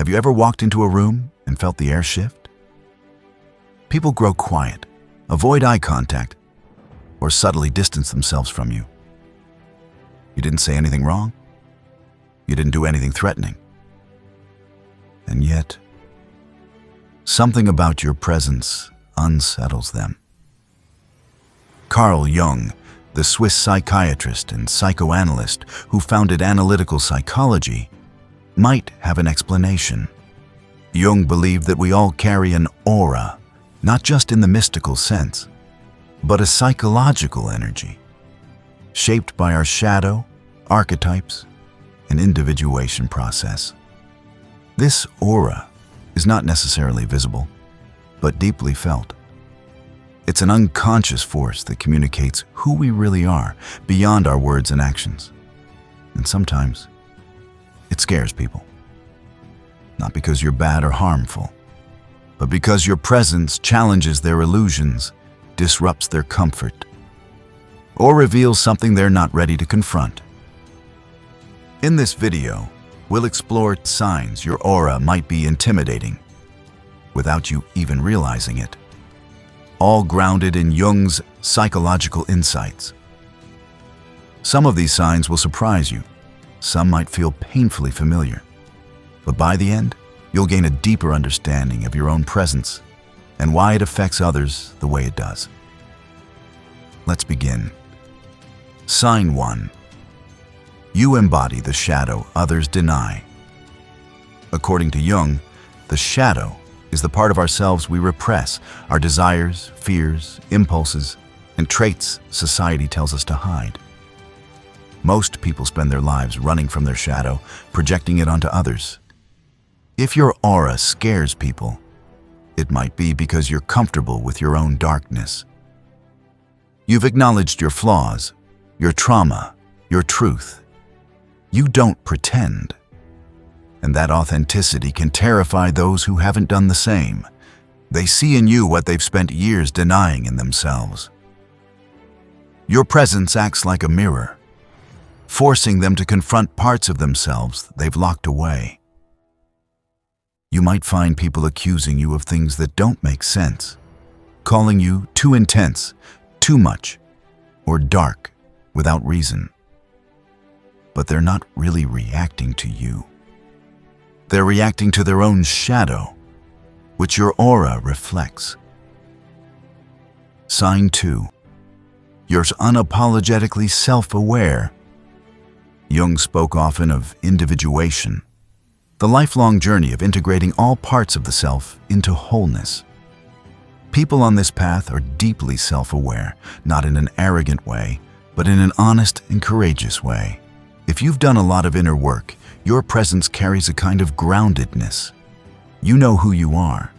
Have you ever walked into a room and felt the air shift? People grow quiet, avoid eye contact, or subtly distance themselves from you. You didn't say anything wrong. You didn't do anything threatening. And yet, something about your presence unsettles them. Carl Jung, the Swiss psychiatrist and psychoanalyst who founded analytical psychology, might have an explanation. Jung believed that we all carry an aura, not just in the mystical sense, but a psychological energy, shaped by our shadow, archetypes, and individuation process. This aura is not necessarily visible, but deeply felt. It's an unconscious force that communicates who we really are beyond our words and actions. And sometimes, it scares people. Not because you're bad or harmful, but because your presence challenges their illusions, disrupts their comfort, or reveals something they're not ready to confront. In this video, we'll explore signs your aura might be intimidating, without you even realizing it, all grounded in Jung's psychological insights. Some of these signs will surprise you. Some might feel painfully familiar. But by the end, you'll gain a deeper understanding of your own presence and why it affects others the way it does. Let's begin. Sign 1. You embody the shadow others deny. According to Jung, the shadow is the part of ourselves we repress, our desires, fears, impulses, and traits society tells us to hide. Most people spend their lives running from their shadow, projecting it onto others. If your aura scares people, it might be because you're comfortable with your own darkness. You've acknowledged your flaws, your trauma, your truth. You don't pretend. And that authenticity can terrify those who haven't done the same. They see in you what they've spent years denying in themselves. Your presence acts like a mirror, forcing them to confront parts of themselves they've locked away. You might find people accusing you of things that don't make sense, calling you too intense, too much, or dark without reason. But they're not really reacting to you. They're reacting to their own shadow, which your aura reflects. Sign 2. You're unapologetically self-aware. Jung spoke often of individuation, the lifelong journey of integrating all parts of the self into wholeness. People on this path are deeply self-aware, not in an arrogant way, but in an honest and courageous way. If you've done a lot of inner work, your presence carries a kind of groundedness. You know who you are.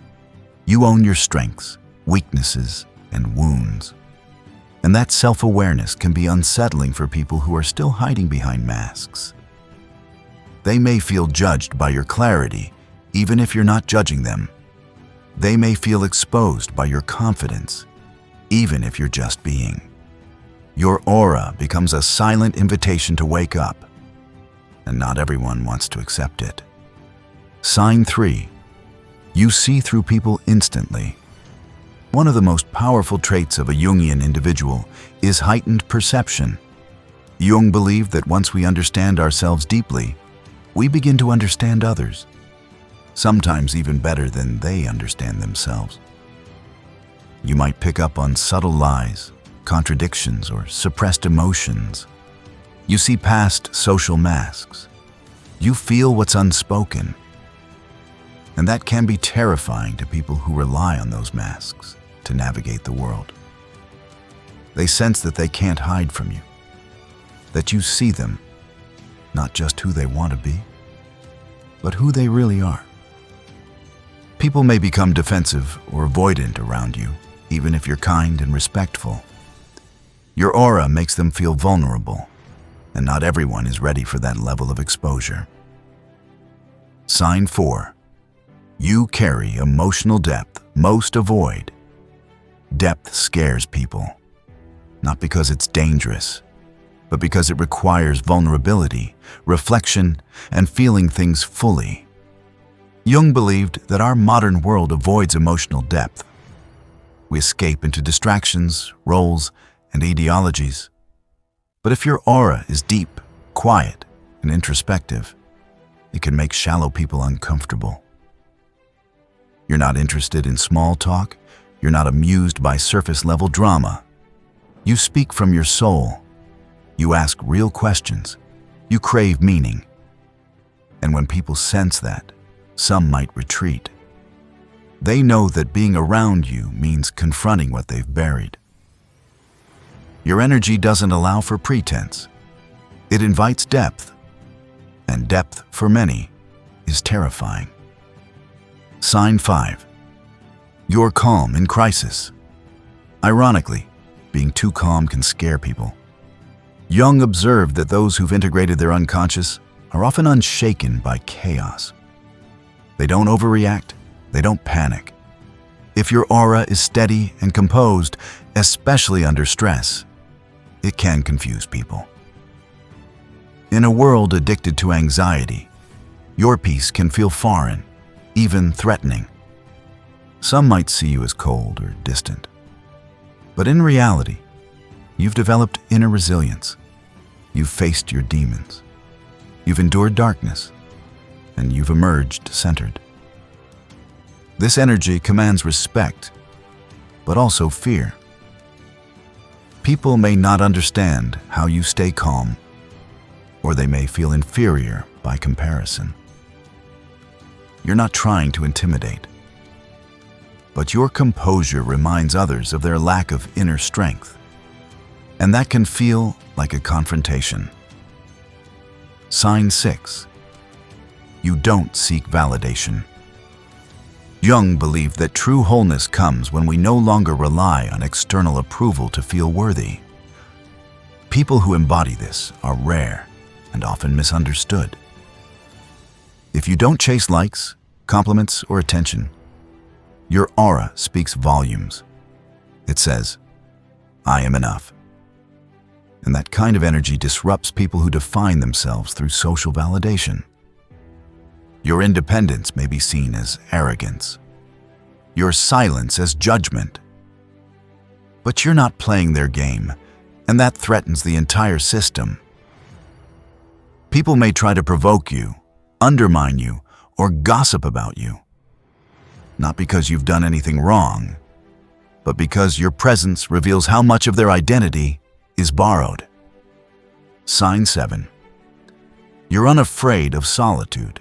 You own your strengths, weaknesses, and wounds. And that self-awareness can be unsettling for people who are still hiding behind masks. They may feel judged by your clarity, even if you're not judging them. They may feel exposed by your confidence, even if you're just being. Your aura becomes a silent invitation to wake up, and not everyone wants to accept it. Sign 3. You see through people instantly. One of the most powerful traits of a Jungian individual is heightened perception. Jung believed that once we understand ourselves deeply, we begin to understand others, sometimes even better than they understand themselves. You might pick up on subtle lies, contradictions, or suppressed emotions. You see past social masks. You feel what's unspoken. And that can be terrifying to people who rely on those masks to navigate the world. They sense that they can't hide from you, that you see them, not just who they want to be, but who they really are. People may become defensive or avoidant around you, even if you're kind and respectful. Your aura makes them feel vulnerable, and not everyone is ready for that level of exposure. Sign 4. You carry emotional depth most avoid. Depth scares people, not because it's dangerous, but because it requires vulnerability, reflection, and feeling things fully. Jung believed that our modern world avoids emotional depth. We escape into distractions, roles, and ideologies. But if your aura is deep, quiet, and introspective, it can make shallow people uncomfortable. You're not interested in small talk. You're not amused by surface-level drama. You speak from your soul. You ask real questions. You crave meaning. And when people sense that, some might retreat. They know that being around you means confronting what they've buried. Your energy doesn't allow for pretense. It invites depth. And depth, for many, is terrifying. Sign 5. You're calm in crisis. Ironically, being too calm can scare people. Jung observed that those who've integrated their unconscious are often unshaken by chaos. They don't overreact. They don't panic. If your aura is steady and composed, especially under stress, it can confuse people. In a world addicted to anxiety, your peace can feel foreign, even threatening. Some might see you as cold or distant. But in reality, you've developed inner resilience. You've faced your demons. You've endured darkness, and you've emerged centered. This energy commands respect, but also fear. People may not understand how you stay calm, or they may feel inferior by comparison. You're not trying to intimidate, but your composure reminds others of their lack of inner strength, and that can feel like a confrontation. Sign 6. You don't seek validation. Jung believed that true wholeness comes when we no longer rely on external approval to feel worthy. People who embody this are rare and often misunderstood. If you don't chase likes, compliments, or attention, your aura speaks volumes. It says, "I am enough." And that kind of energy disrupts people who define themselves through social validation. Your independence may be seen as arrogance, your silence as judgment. But you're not playing their game, and that threatens the entire system. People may try to provoke you, undermine you, or gossip about you. Not because you've done anything wrong, but because your presence reveals how much of their identity is borrowed. Sign 7. You're unafraid of solitude.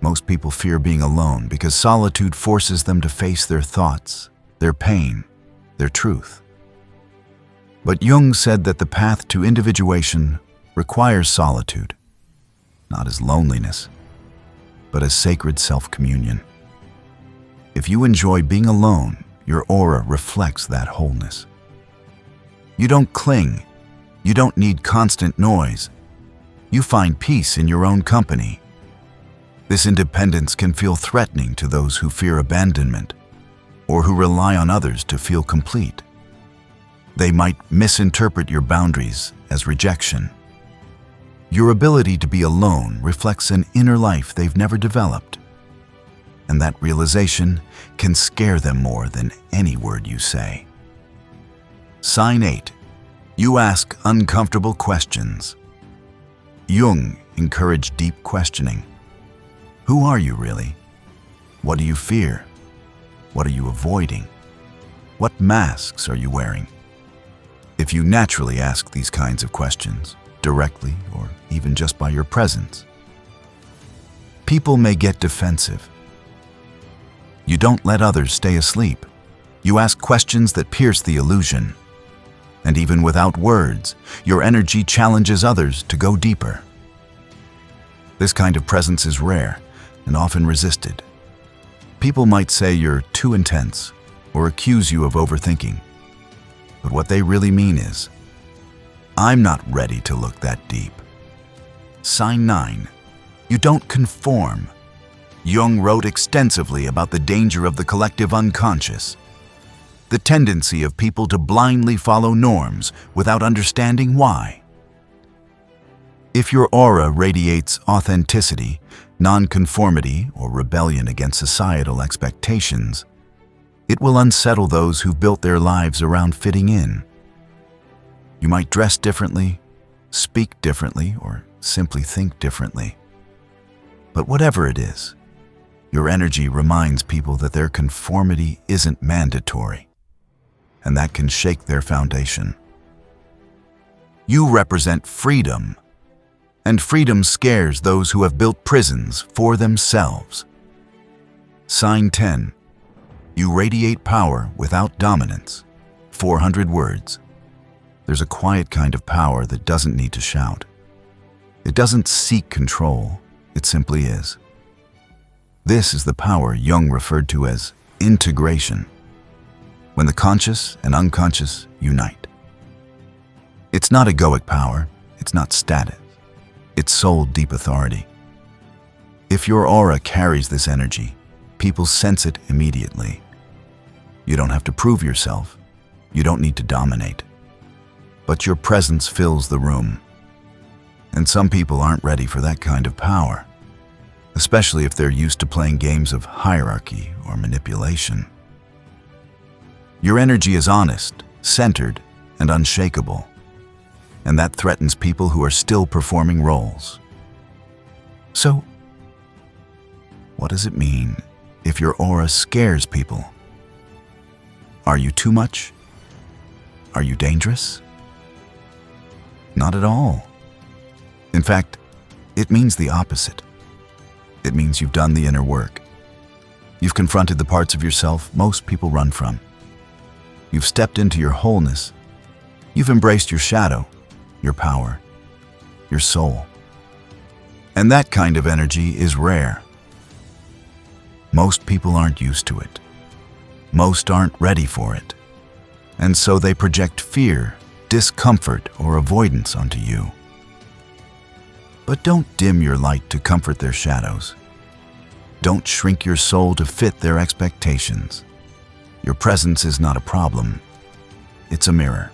Most people fear being alone because solitude forces them to face their thoughts, their pain, their truth. But Jung said that the path to individuation requires solitude, not as loneliness, but as sacred self-communion. If you enjoy being alone, your aura reflects that wholeness. You don't cling. You don't need constant noise. You find peace in your own company. This independence can feel threatening to those who fear abandonment or who rely on others to feel complete. They might misinterpret your boundaries as rejection. Your ability to be alone reflects an inner life they've never developed, and that realization can scare them more than any word you say. Sign 8. You ask uncomfortable questions. Jung encouraged deep questioning. Who are you really? What do you fear? What are you avoiding? What masks are you wearing? If you naturally ask these kinds of questions, directly or even just by your presence, people may get defensive. You don't let others stay asleep. You ask questions that pierce the illusion. And even without words, your energy challenges others to go deeper. This kind of presence is rare and often resisted. People might say you're too intense or accuse you of overthinking. But what they really mean is, I'm not ready to look that deep. Sign 9. You don't conform. Jung wrote extensively about the danger of the collective unconscious, the tendency of people to blindly follow norms without understanding why. If your aura radiates authenticity, nonconformity, or rebellion against societal expectations, it will unsettle those who've built their lives around fitting in. You might dress differently, speak differently, or simply think differently. But whatever it is, your energy reminds people that their conformity isn't mandatory, and that can shake their foundation. You represent freedom, and freedom scares those who have built prisons for themselves. Sign 10. You radiate power without dominance. 400 words. There's a quiet kind of power that doesn't need to shout. It doesn't seek control, it simply is. This is the power Jung referred to as integration, when the conscious and unconscious unite. It's not egoic power, it's not status, it's soul deep authority. If your aura carries this energy, people sense it immediately. You don't have to prove yourself, you don't need to dominate. But your presence fills the room. And some people aren't ready for that kind of power, especially if they're used to playing games of hierarchy or manipulation. Your energy is honest, centered, and unshakable, and that threatens people who are still performing roles. So, what does it mean if your aura scares people? Are you too much? Are you dangerous? Not at all. In fact, it means the opposite. It means you've done the inner work. You've confronted the parts of yourself most people run from. You've stepped into your wholeness. You've embraced your shadow, your power, your soul. And that kind of energy is rare. Most people aren't used to it. Most aren't ready for it. And so they project fear, discomfort, or avoidance onto you. But don't dim your light to comfort their shadows. Don't shrink your soul to fit their expectations. Your presence is not a problem. It's a mirror.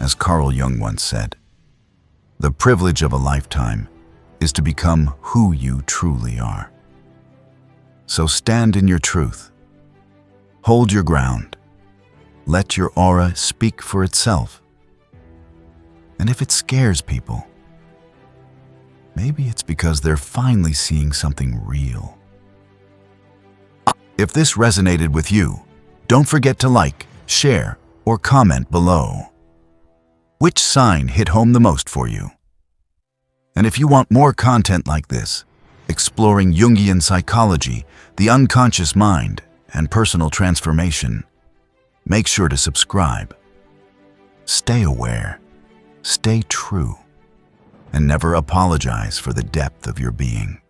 As Carl Jung once said, the privilege of a lifetime is to become who you truly are. So stand in your truth. Hold your ground. Let your aura speak for itself. And if it scares people, maybe it's because they're finally seeing something real. If this resonated with you, don't forget to like, share, or comment below. Which sign hit home the most for you? And if you want more content like this, exploring Jungian psychology, the unconscious mind, and personal transformation, make sure to subscribe. Stay aware, stay true, and never apologize for the depth of your being.